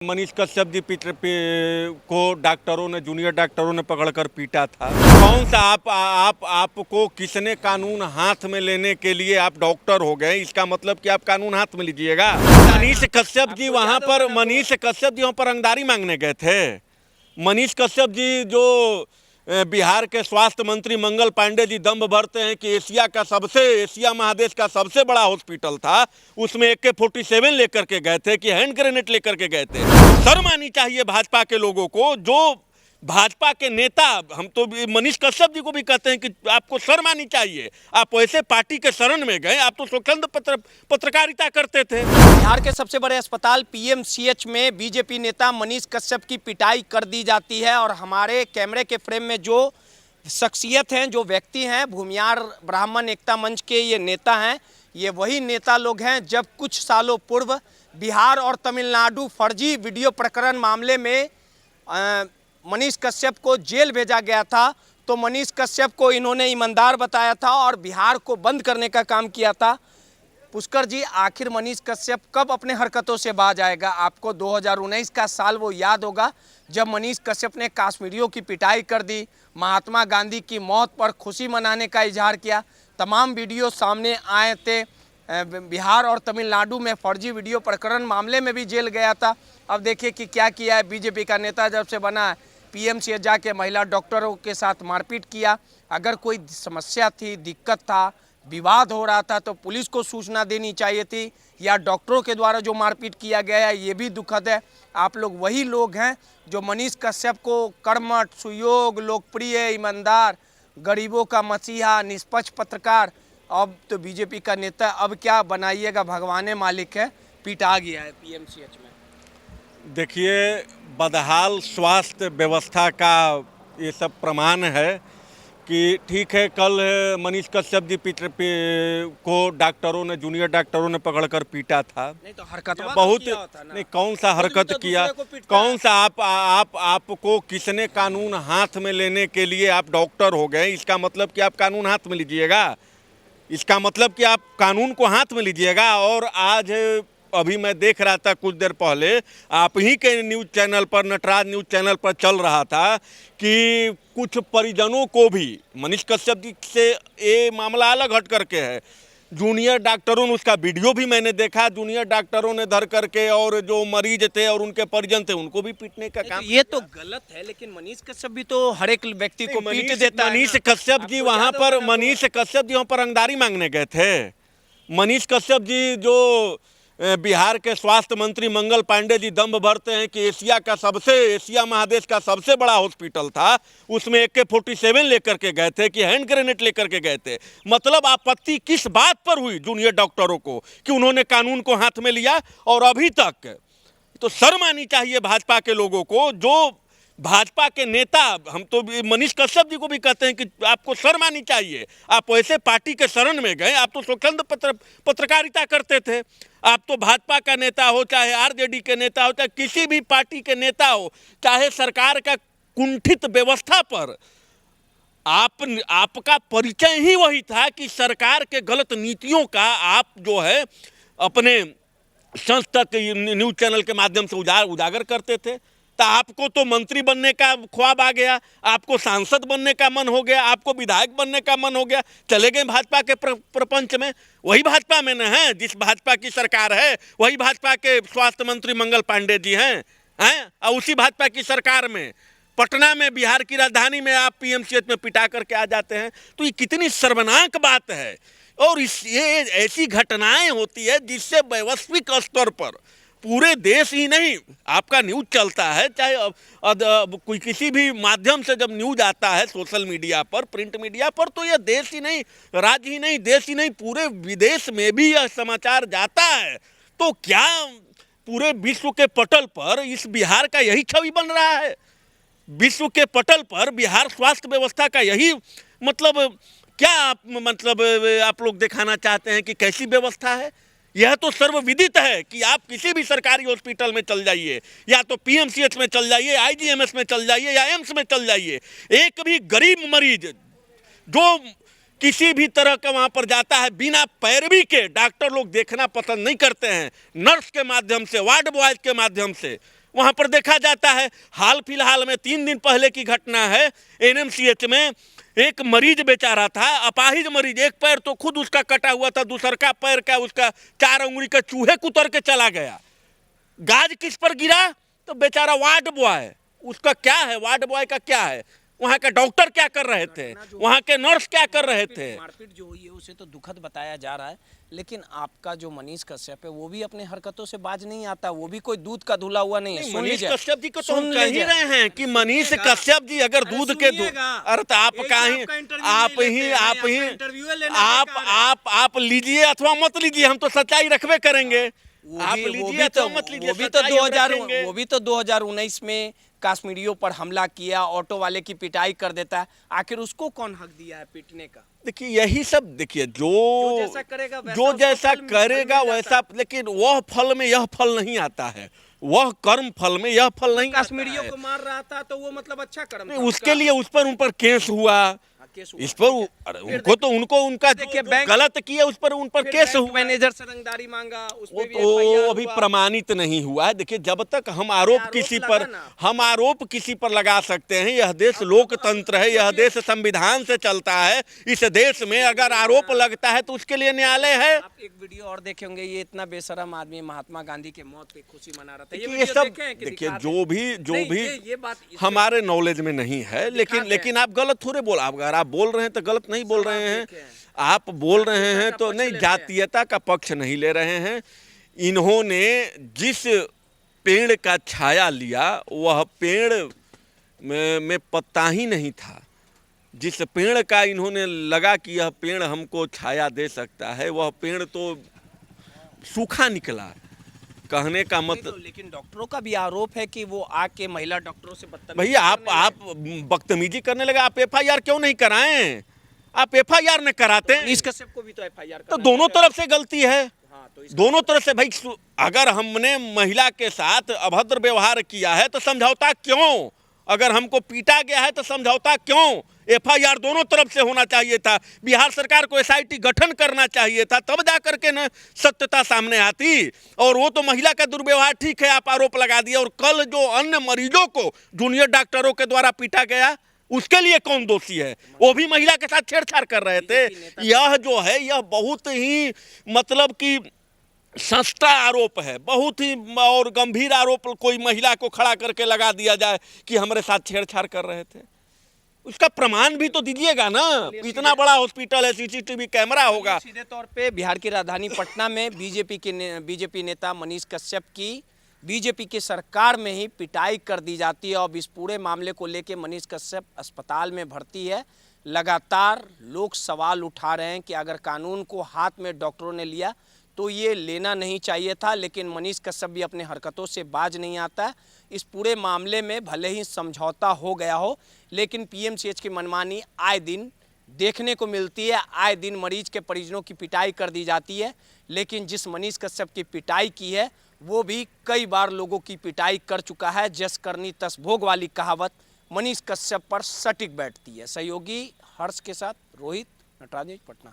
मनीष कश्यप जी को डॉक्टरों ने, जूनियर डॉक्टरों ने पकड़कर पीटा था। कौन सा आपको किसने कानून हाथ में लेने के लिए आप डॉक्टर हो गए? इसका मतलब कि आप कानून हाथ में लीजिएगा। मनीष कश्यप जी वहां पर रंगदारी मांगने गए थे। मनीष कश्यप जी जो बिहार के स्वास्थ्य मंत्री मंगल पांडे जी दम्भ भरते हैं कि एशिया महादेश का सबसे बड़ा हॉस्पिटल था, उसमें AK-47 लेकर के गए थे कि हैंड ग्रेनेड लेकर के गए थे। शर्म आनी चाहिए भाजपा के लोगों को। जो भाजपा के नेता, हम तो मनीष कश्यप जी को भी कहते हैं कि आपको शर्म आनी चाहिए, आप ऐसे पार्टी के शरण में गए। आप तो स्वतंत्र पत्रकारिता करते थे। बिहार के सबसे बड़े अस्पताल PMCH में बीजेपी नेता मनीष कश्यप की पिटाई कर दी जाती है और हमारे कैमरे के फ्रेम में जो शख्सियत हैं, जो व्यक्ति हैं, भूमियार ब्राह्मण एकता मंच के ये नेता हैं। ये वही नेता लोग हैं जब कुछ सालों पूर्व बिहार और तमिलनाडु फर्जी वीडियो प्रकरण मामले में मनीष कश्यप को जेल भेजा गया था, तो मनीष कश्यप को इन्होंने ईमानदार बताया था और बिहार को बंद करने का काम किया था। पुष्कर जी, आखिर मनीष कश्यप कब अपने हरकतों से बाज आएगा? आपको 2019 का साल वो याद होगा जब मनीष कश्यप ने कश्मीरियों की पिटाई कर दी, महात्मा गांधी की मौत पर खुशी मनाने का इजहार किया, तमाम वीडियो सामने आए थे। बिहार और तमिलनाडु में फर्जी वीडियो प्रकरण मामले में भी जेल गया था। अब देखिए कि क्या किया है बीजेपी का नेता जब से बना है। PMCH जाके महिला डॉक्टरों के साथ मारपीट किया। अगर कोई समस्या थी, दिक्कत था, विवाद हो रहा था तो पुलिस को सूचना देनी चाहिए थी, या डॉक्टरों के द्वारा जो मारपीट किया गया है ये भी दुखद है। आप लोग वही लोग हैं जो मनीष कश्यप को कर्मठ, सुयोग, लोकप्रिय, ईमानदार, गरीबों का मसीहा, निष्पक्ष पत्रकार, अब तो बीजेपी का नेता, अब क्या बनाइएगा, भगवान मालिक है, पिटा गया है PMCH में। देखिए, बदहाल स्वास्थ्य व्यवस्था का ये सब प्रमाण है कि ठीक है, कल मनीष कश्यप जी को डॉक्टरों ने, जूनियर डॉक्टरों ने पकड़कर पीटा था। नहीं तो हरकत बहुत नहीं, कौन सा हरकत किया? कौन सा आपको किसने कानून हाथ में लेने के लिए आप डॉक्टर हो गए? इसका मतलब कि आप कानून हाथ में लीजिएगा। इसका मतलब कि आप कानून को हाथ में लीजिएगा। और आज अभी मैं देख रहा था कुछ देर पहले, आप ही के न्यूज़ चैनल पर, नटराज न्यूज़ चैनल पर चल रहा था कि कुछ परिजनों को भी, मनीष कश्यप जी से ये मामला अलग हट करके है, जूनियर डॉक्टरों ने, उसका वीडियो भी मैंने देखा, जूनियर डॉक्टरों ने धर करके और जो मरीज थे और उनके परिजन थे उनको भी पीटने का काम। ये तो गलत है, लेकिन मनीष कश्यप भी तो हर एक व्यक्ति को पीट देता है। मनीष कश्यप जी वहाँ पर रंगदारी मांगने गए थे। मनीष कश्यप जी जो बिहार के स्वास्थ्य मंत्री मंगल पांडे जी दम्भ भरते हैं कि एशिया महादेश का सबसे बड़ा हॉस्पिटल था, उसमें AK-47 लेकर के गए थे कि हैंड ग्रेनेड लेकर के गए थे। मतलब आपत्ति किस बात पर हुई जूनियर डॉक्टरों को कि उन्होंने कानून को हाथ में लिया? और अभी तक तो शर्म आनी चाहिए भाजपा के लोगों को। जो भाजपा के नेता, हम तो मनीष कश्यप जी को भी कहते हैं कि आपको शर्म आनी चाहिए, आप ऐसे पार्टी के शरण में गए। आप तो स्वतंत्र पत्रकारिता करते थे। आप तो भाजपा का नेता हो, चाहे RJD के नेता हो, चाहे किसी भी पार्टी के नेता हो, चाहे सरकार का कुंठित व्यवस्था पर आपका परिचय ही वही था कि सरकार के गलत नीतियों का आप जो है अपने संस्थक न्यूज़ चैनल के माध्यम से उजागर करते थे। तो आपको तो मंत्री बनने का ख्वाब आ गया, आपको सांसद बनने का मन हो गया, आपको विधायक बनने का मन हो गया, चले गए भाजपा के प्रपंच में। वही भाजपा में न है, जिस भाजपा की सरकार है वही भाजपा के स्वास्थ्य मंत्री मंगल पांडे जी हैं। और उसी भाजपा की सरकार में पटना में, बिहार की राजधानी में आप PMCH में पिटा करके आ जाते हैं। तो ये कितनी शर्मनाक बात है। और ये ऐसी घटनाएं होती है जिससे वैश्विक स्तर पर पूरे देश ही नहीं, आपका न्यूज़ चलता है, चाहे कोई किसी भी माध्यम से जब न्यूज़ आता है सोशल मीडिया पर, प्रिंट मीडिया पर, तो यह देश ही नहीं, राज्य ही नहीं, देश ही नहीं, पूरे विदेश में भी यह समाचार जाता है। तो क्या पूरे विश्व के पटल पर इस बिहार का यही छवि बन रहा है? विश्व के पटल पर बिहार स्वास्थ्य व्यवस्था का यही मतलब क्या आप लोग दिखाना चाहते हैं कि कैसी व्यवस्था है? यह तो सर्वविदित है कि आप किसी भी सरकारी हॉस्पिटल में चल जाइए, या तो PMCH में चल जाइए, IGMS में चल जाइए, या एम्स में चल जाइए, एक भी गरीब मरीज जो किसी भी तरह का वहाँ पर जाता है, बिना पैरवी के डॉक्टर लोग देखना पसंद नहीं करते हैं। नर्स के माध्यम से, वार्ड बॉयज के माध्यम से वहां पर देखा जाता है। हाल फिलहाल में 3 दिन पहले की घटना है, एनएमसीएच में एक मरीज बेचारा था, अपाहिज मरीज, एक पैर तो खुद उसका कटा हुआ था, दूसरा पैर का उसका 4 उंगली का चूहे कुतर के चला गया। गाज किस पर गिरा? तो बेचारा वार्ड बॉय, उसका क्या है, वार्ड बॉय का क्या है, वहां का डॉक्टर क्या कर रहे थे, वहां के नर्स क्या कर रहे थे। मारपीट जो हुई है उसे तो दुखद बताया जा रहा है, लेकिन आपका जो मनीष कश्यप है वो भी अपने हरकतों से बाज नहीं आता, वो भी कोई दूध का धुला हुआ नहीं है। मनीष कश्यप जी को तो हम कह ही रहे हैं कि मनीष कश्यप जी अगर दूध के अरे तो आप लीजिए अथवा मत लीजिए, हम तो सच्चाई रखबे करेंगे। आप लीजिए अथवा मत लीजिए, वो भी तो 2019 में कश्मीरियों पर हमला किया, ऑटो वाले की पिटाई कर देता है, आखिर उसको कौन हक दिया है पीटने का? देखिए यही सब, देखिए जो जैसा करेगा वैसा, लेकिन वह फल में यह फल नहीं आता है, वह कर्म फल में यह फल नहीं। कश्मीरियों को मार रहा था तो वो मतलब अच्छा कर्म था उसके लिए उन पर केस हुआ, इस पर उनको तो उनका गलत किया उस पर उन पर केस हुआ, मैनेजर से रंगदारी मांगा, उस पे भी तो अभी प्रमाणित नहीं हुआ है। देखिए जब तक हम आरोप किसी पर लगा सकते हैं, यह देश लोकतंत्र है, यह देश संविधान से चलता है, इस देश में अगर आरोप लगता है तो उसके लिए न्यायालय है। आप एक वीडियो और देखे होंगे, ये इतना बेशरम आदमी महात्मा गांधी के मौत पे खुशी मना रहा था, ये सब देखिए जो भी ये बात हमारे नॉलेज में नहीं है, लेकिन आप गलत थोड़े बोल, अगर आप बोल रहे हैं तो गलत नहीं बोल रहे हैं, आप बोल रहे हैं तो नहीं, जातीयता का पक्ष नहीं ले रहे हैं। इन्होंने जिस पेड़ का छाया लिया वह पेड़ में पत्ता ही नहीं था, जिस पेड़ का इन्होंने लगा कि यह पेड़ हमको छाया दे सकता है वह पेड़ तो सूखा निकला। कहने का मतलब, लेकिन डॉक्टरों का भी आरोप है कि वो आके महिला डॉक्टरों से बदतमीजी। भैया आप बदतमीजी करने लगे, आप एफआईआर क्यों नहीं कराएं? आप एफआईआर न कराते हैं, मनीष कश्यप को भी तो एफआईआर तो दोनों तरफ से गलती है। तो दोनों तरफ से भाई, अगर हमने महिला के साथ अभद्र व्यवहार किया है तो समझौता क्यों? अगर हमको पीटा गया है तो समझौता क्यों? एफआईआर दोनों तरफ से होना चाहिए था। बिहार सरकार को एसआईटी गठन करना चाहिए था, तब जा करके न सत्यता सामने आती। और वो तो महिला का दुर्व्यवहार ठीक है, आप आरोप लगा दिया, और कल जो अन्य मरीजों को जूनियर डॉक्टरों के द्वारा पीटा गया उसके लिए कौन दोषी है? वो भी महिला के साथ छेड़छाड़ कर रहे थे। यह जो है यह बहुत ही मतलब कि सस्ता आरोप है, बहुत ही और गंभीर आरोप कोई महिला को खड़ा करके लगा दिया जाए कि हमारे साथ छेड़छाड़ कर रहे थे। उसका प्रमाण भी तो दीजिएगा ना, इतना बड़ा हॉस्पिटल है, सीसीटीवी कैमरा होगा। सीधे तौर पे बिहार की राजधानी पटना में बीजेपी नेता मनीष कश्यप की बीजेपी की सरकार में ही पिटाई कर दी जाती है। और इस पूरे मामले को लेकर मनीष कश्यप अस्पताल में भर्ती है। लगातार लोग सवाल उठा रहे हैं कि अगर कानून को हाथ में डॉक्टरों ने लिया तो ये लेना नहीं चाहिए था, लेकिन मनीष कश्यप भी अपने हरकतों से बाज नहीं आता। इस पूरे मामले में भले ही समझौता हो गया हो, लेकिन पीएमसीएच की मनमानी आए दिन देखने को मिलती है। आए दिन मरीज के परिजनों की पिटाई कर दी जाती है, लेकिन जिस मनीष कश्यप की पिटाई की है वो भी कई बार लोगों की पिटाई कर चुका है। जस करनी तस भोग वाली कहावत मनीष कश्यप पर सटीक बैठती है। सहयोगी हर्ष के साथ रोहित, नटराज, पटना।